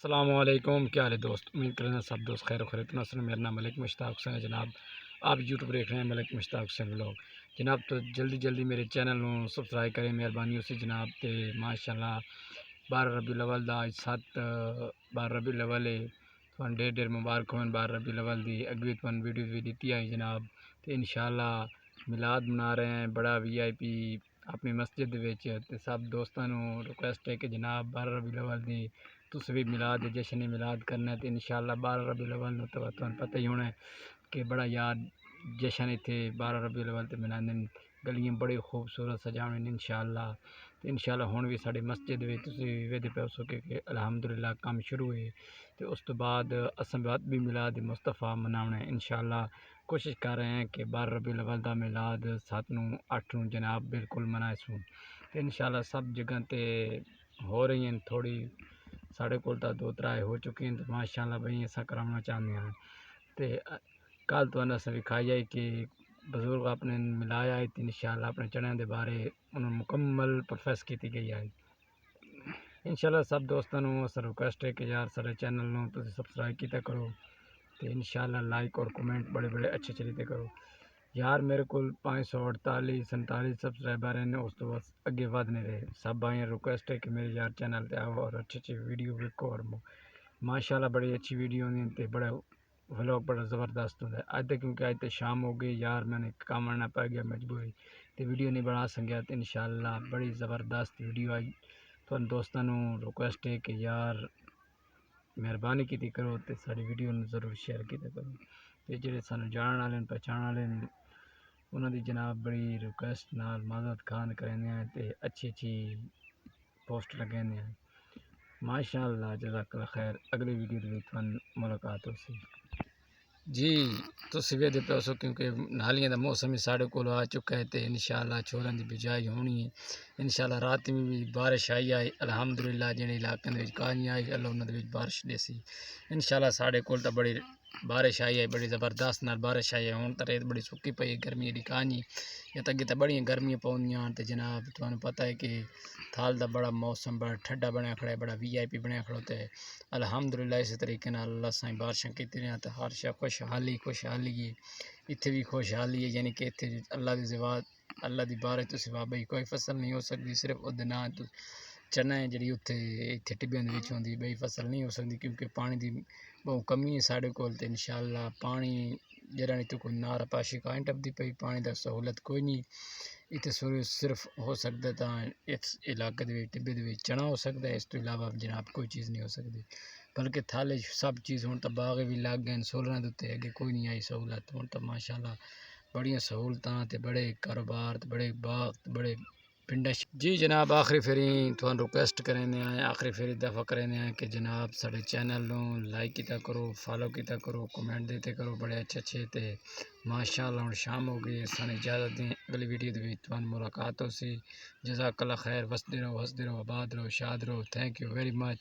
السلام علیکم، کیا حال ہے دوست؟ امید کریں سب دوست خیر و خیریت سے۔ میرا نام ملک مشتاق حسین ہے جناب۔ آپ یوٹیوب دیکھ رہے ہیں ملک مشتاق حسین ولاگ جناب۔ تو جلدی میرے چینل کو سبسکرائب کریں مہربانی سے جناب۔ تے ماشاءاللہ 12 ربیع الاول دا اج 12 ربیع الاول ہے، تھوڑا ڈیر مبارک ہون 12 ربیع الاول دی۔ اگوی تھوڑا ویڈیو بھی دیتی آئی جناب۔ تے انشاءاللہ میلاد منا رہے ہیں بڑا VIP اپنی مسجد وچ۔ تے سب دوستاں نوں ریکویسٹ ہے کہ جناب 12 ربیع الاول دی تُس بھی میلاد جشن میلاد کرنا ہے۔ تو انشاءاللہ 12 ربیع الاول نو تو تمہیں پتہ ہی ہونا ہے کہ بڑا یاد جشن اتنے 12 ربیع الاول تے منانے، گلیاں بڑی خوبصورت سجاونے انشاءاللہ۔ تو انشاءاللہ ہن بھی ساڈی مسجد وچ تسی ویدے پے ہو کہ الحمدللہ کام شروع ہوئے۔ تو اس تو بعد اساں بھی میلاد مصطفیٰ مناونا ہے انشاءاللہ۔ کوشش کر رہے ہیں کہ 12 ربیع الاول دا میلاد 7 نوں 8 نوں جناب بالکل منائیں۔ تو انشاءاللہ سب جگہ تے ہو رہی ہیں، تھوڑی ساڑھے کول تا 2-3 ہو چکی ہیں۔ تو ماشاءاللہ بھئی ایسا کرانا چاہتے ہیں۔ تو کل تو اساں وکھائی ہے کہ بزرگ اپنے ملایا ہے، انشاءاللہ اپنے چڑھنے دے بارے انہوں مکمل پروفیس کی گئی ہے۔ انشاءاللہ سب دوستاں نوں اساں ریکویسٹ ہے کہ یار سارے چینل نوں تسی سبسکرائب کیتا کرو، تے انشاءاللہ لائک اور کمنٹ بڑے اچھے طریقے کرو یار۔ میرے کو 548-47 سبسکرائبر ہیں، اس تو بس اگے ود نہیں رہے۔ سب بھائیں ریکویسٹ ہے کہ میرے یار چینل تے آؤ اور اچھی ویڈیو دیکھو، اور ماشاءاللہ بڑی اچھی ویڈیو ہوندی تے بڑا ولاگ بڑا زبردست ہوتا ہے۔ آج تک کیونکہ آج تے شام ہو گئی یار، میں نے کام آنا پا گیا مجبوری تے ویڈیو نہیں بنا سکیا۔ تے انشاءاللہ بڑی زبردست ویڈیو آئی۔ تو دوستاں نوں ریکویسٹ ہے کہ یار مہربانی کیتی کرو تے ساری ویڈیو نوں ضرور شیئر کیتے کرو۔ تے جڑے سانوں جانن والے پہچان والے انہاں دی جناب بڑی ریکویسٹ نال مدد خان کرنے ہیں تے اچھی پوسٹ لگانے ہیں ماشاءاللہ۔ جزاک اللہ خیر۔ اگلی ویڈیو دے وچ ملاقات ہو سی جی۔ تو سویرے دے پیسو کیونکہ نالیاں دا موسم ہی ساڑے کول آ چکا ہے تے انشاءاللہ چھوڑن دی بجائی ہونی ہے انشاءاللہ۔ رات میں بھی بارش آئی الحمدللہ، جڑے علاقے دے وچ کانی آئی اللہ انہاں دے وچ بارش دے سی انشاءاللہ۔ ساڑے کول تا بڑی بارش آئی ہے، بڑی زبردست نال بارش آئی ہے۔ ہن تے ریت بڑی سکی پئی ہے، گرمی دی کانی یا تگے تے بڑی گرمیاں پوندیاں تے جناب تانوں پتہ ہے کہ تھال دا بڑا موسم بڑا ٹھڈا بنیا کھڑا ہے، بڑا VIP بنیا کھڑا تے الحمدللہ۔ اس طریقے نال اللہ سائیں بارشاں کیتی رہے تے ہر شے خوشحالی ہے اتھے بھی خوشحالی ہے، یعنی کہ اتھے اللہ دی زوات اللہ دی بارش تو سوا بھئی کوئی فصل نہیں ہو سکتی، صرف او دے نام تو چنا ہے جڑی اتھے ٹبیاں دے وچ ہوندی، بھئی فصل نہیں ہو سکتی کیونکہ پانی دی بہت کمی ہے ساڈے کول۔ تے انشاءاللہ پانی جڑا نہیں تو کوئی نار پاشی کائیں ٹپدی پئی، پانی دا سہولت کوئی نہیں اتھے، صرف ہو سکدا تا اس علاقے دے وچ ٹبے دے وچ چنا ہو سکدا ہے، اس تو علاوہ جناب کوئی چیز نہیں ہو سکتی۔ بلکہ تھالے سب چیز ہون تا باغ بھی لگ گئے سولراں دے تے اگے کوئی نہیں آئی سہولت۔ ہون تا ماشاءاللہ بڑیاں سہولتاں تے بڑے کاروبار تے بڑے باغ تے بڑے پنڈا جی جناب۔ آخری فیری تھوڑا ریکویسٹ کرنے ہیں، آخری فیری دفعہ کرنے ہیں کہ جناب سارے چینل نوں لائک کیتا کرو، فالو کیتا کرو، کمنٹ دیتے کرو بڑے اچھے تے ماشاءاللہ۔ ہن شام ہو گئی، سانو اجازت دیں، اگلی ویڈیو دے وچ تھوڑا ملاقات ہو سی۔ جزاک اللہ خیر۔ وسدے رہو، ہسدے رہو، آباد رہو، شاد رہو۔ Thank you very much.